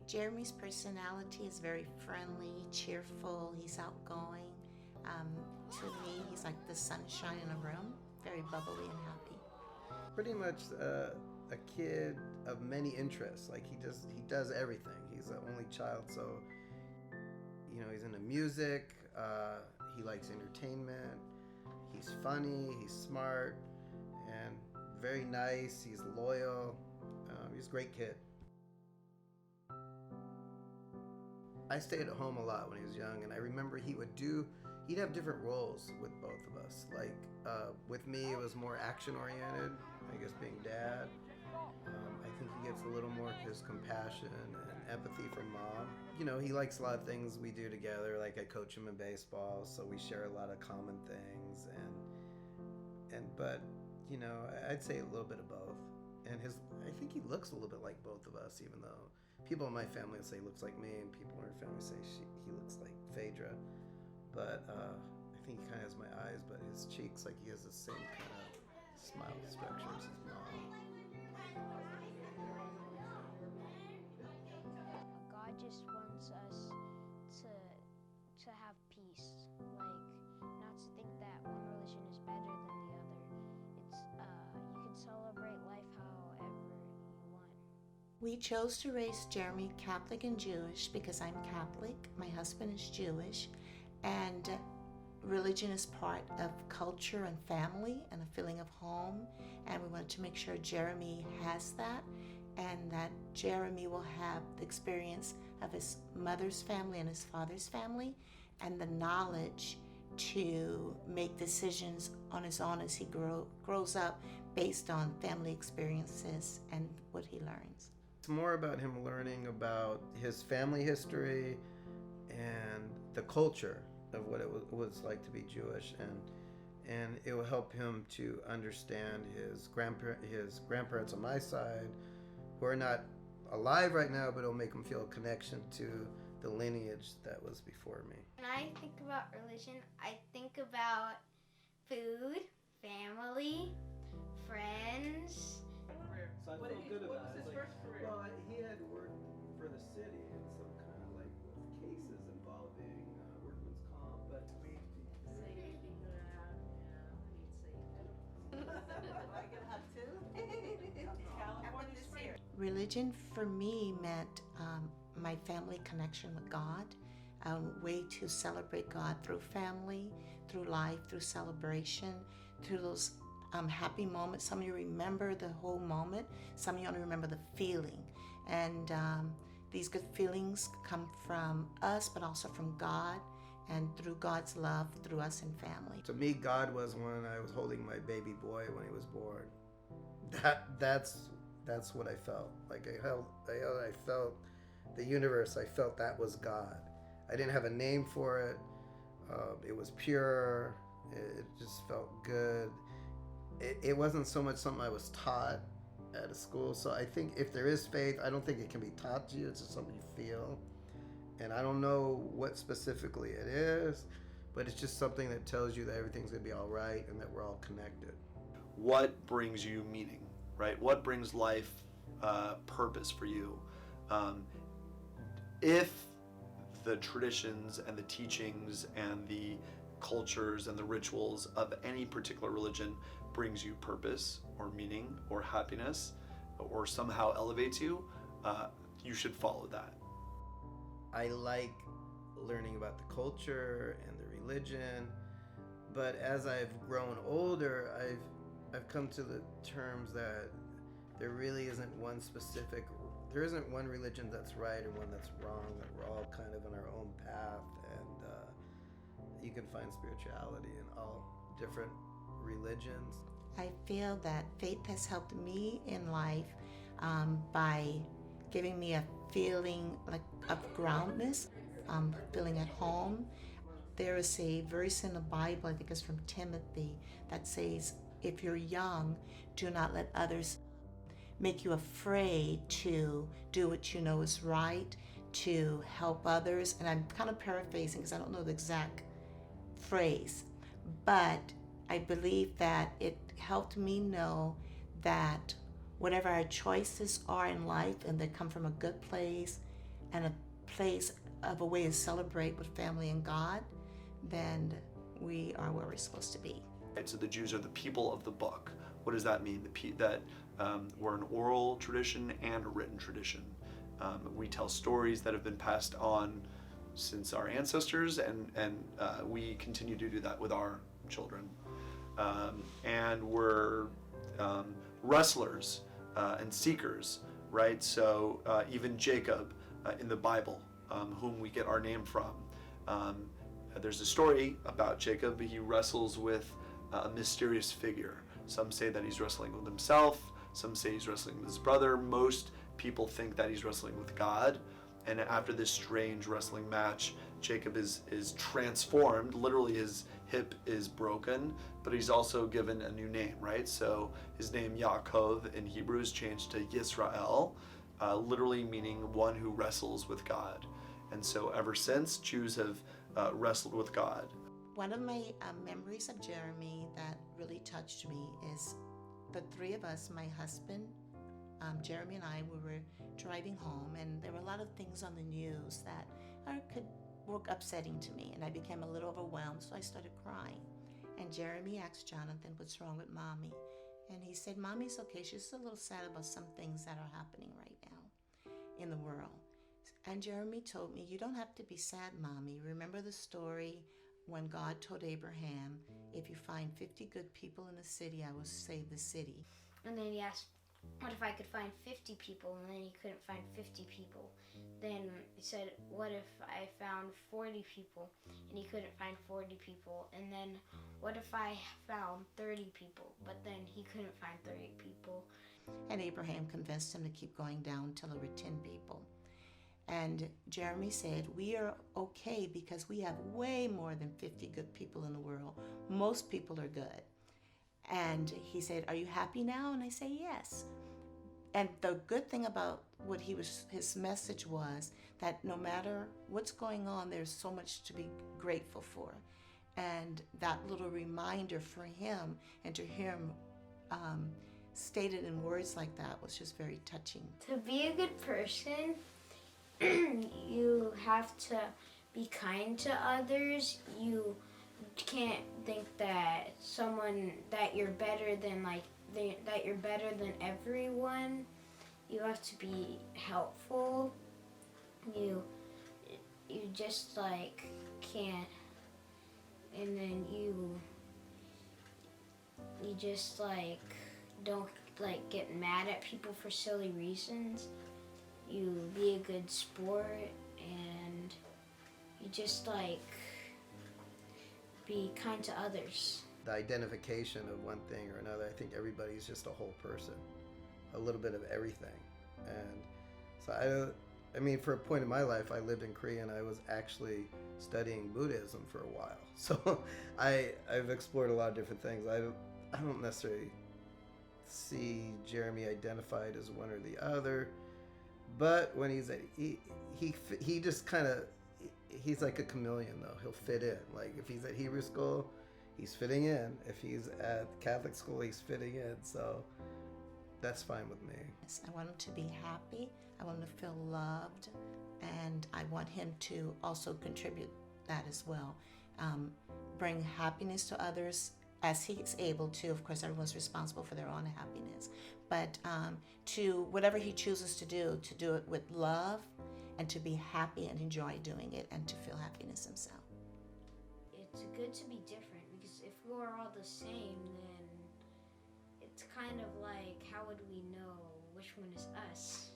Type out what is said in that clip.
Jeremy's personality is very friendly, cheerful, he's outgoing. To me, he's like the sunshine in a room, very bubbly and happy. Pretty much a kid of many interests. Like he does everything. He's the only child, so he's into music. He likes entertainment. He's funny. He's smart, and very nice. He's loyal. He's a great kid. I stayed at home a lot when he was young, and I remember he'd have different roles with both of us. Like with me, it was more action-oriented, I guess being dad. I think he gets a little more his compassion and empathy from mom. He likes a lot of things we do together, like I coach him in baseball, so we share a lot of common things, but I'd say a little bit of both. And I think he looks a little bit like both of us, even though people in my family say he looks like me, and people in her family say he looks like Phaedra. But I think he kind of has my eyes, but his cheeks, like he has the same kind of smile structure as his mom. God just wants us to have peace, like not to think that one religion is better than the other. It's you can celebrate life however you want. We chose to raise Jeremy Catholic and Jewish because I'm Catholic, my husband is Jewish, and religion is part of culture and family and a feeling of home, and we wanted to make sure Jeremy has that, and that Jeremy will have the experience of his mother's family and his father's family, and the knowledge to make decisions on his own as he grows up based on family experiences and what he learns. It's more about him learning about his family history and the culture of what it was like to be Jewish, and it will help him to understand his grandparents on my side, who are not alive right now, but it'll make him feel a connection to the lineage that was before me. When I think about religion, I think about food, family, friends. So I felt good about it. What was his first career? Well, he had worked for the city in some kind of like with cases involving workman's comp, but we. Religion for me meant my family connection with God, a way to celebrate God through family, through life, through celebration, through those happy moments. Some of you remember the whole moment, some of you only remember the feeling. And these good feelings come from us, but also from God, and through God's love through us and family. To me, God was when I was holding my baby boy when he was born. That's what I felt. Like I felt the universe. I felt that was God. I didn't have a name for it. It was pure. It just felt good. It wasn't so much something I was taught at a school. So I think if there is faith, I don't think it can be taught to you. It's just something you feel. And I don't know what specifically it is, but it's just something that tells you that everything's going to be all right and that we're all connected. What brings you meaning, right? What brings life purpose for you? If the traditions and the teachings and the cultures and the rituals of any particular religion brings you purpose or meaning or happiness or somehow elevates you, you should follow that. I like learning about the culture and the religion, but as I've grown older, I've come to the terms that there really isn't there isn't one religion that's right or one that's wrong, that we're all kind of on our own path, and you can find spirituality in all different religions. I feel that faith has helped me in life by giving me a feeling like of groundedness, feeling at home. There is a verse in the Bible, I think it's from Timothy, that says, if you're young, do not let others make you afraid to do what you know is right, to help others. And I'm kind of paraphrasing because I don't know the exact phrase, but I believe that it helped me know that whatever our choices are in life and they come from a good place, and a place of a way to celebrate with family and God, then we are where we're supposed to be. Right, so the Jews are the people of the book. What does that mean? That we're an oral tradition and a written tradition. We tell stories that have been passed on since our ancestors, and we continue to do that with our children. And we're wrestlers and seekers, right? So even Jacob in the Bible, whom we get our name from, there's a story about Jacob. He wrestles with a mysterious figure. Some say that he's wrestling with himself. Some say he's wrestling with his brother. Most people think that he's wrestling with God. And after this strange wrestling match, Jacob is transformed. Literally, his hip is broken, but he's also given a new name, right? So his name Yaakov in Hebrew is changed to Yisrael, literally meaning one who wrestles with God. And so ever since, Jews have wrestled with God. One of my memories of Jeremy that really touched me is the three of us, my husband, Jeremy and I, we were driving home, and there were a lot of things on the news that were upsetting to me, and I became a little overwhelmed, so I started crying. And Jeremy asked Jonathan, "What's wrong with Mommy?" And he said, "Mommy's okay. She's just a little sad about some things that are happening right now in the world." And Jeremy told me, "You don't have to be sad, Mommy. Remember the story when God told Abraham, if you find 50 good people in the city, I will save the city." And then he asked, what if I could find 50 people? And then he couldn't find 50 people. Then he said, what if I found 40 people? And he couldn't find 40 people. And then what if I found 30 people? But then he couldn't find 30 people. And Abraham convinced him to keep going down till there were 10 people. And Jeremy said, "We are okay because we have way more than 50 good people in the world. Most people are good." And he said, "Are you happy now?" And I say, "Yes." And the good thing about his message was that no matter what's going on, there's so much to be grateful for. And that little reminder for him, and to hear him stated in words like that, was just very touching. To be a good person, you have to be kind to others. You can't think that you're better than that you're better than everyone. You have to be helpful. You just can't, and then you just don't get mad at people for silly reasons. You be a good sport, and you just be kind to others. The identification of one thing or another, I think everybody's just a whole person, a little bit of everything. And so for a point in my life, I lived in Korea and I was actually studying Buddhism for a while. So I've explored a lot of different things. I don't necessarily see Jeremy identified as one or the other, but when he just kind of, he's like a chameleon though. He'll fit in. Like if he's at Hebrew school, he's fitting in. If he's at Catholic school, he's fitting in. So that's fine with me. Yes, I want him to be happy. I want him to feel loved, and I want him to also contribute that as well. Bring happiness to others as he's able to. Of course, everyone's responsible for their own happiness, but to whatever he chooses to do it with love, and to be happy and enjoy doing it, and to feel happiness himself. It's good to be different, because if we were all the same, then it's kind of like, how would we know which one is us?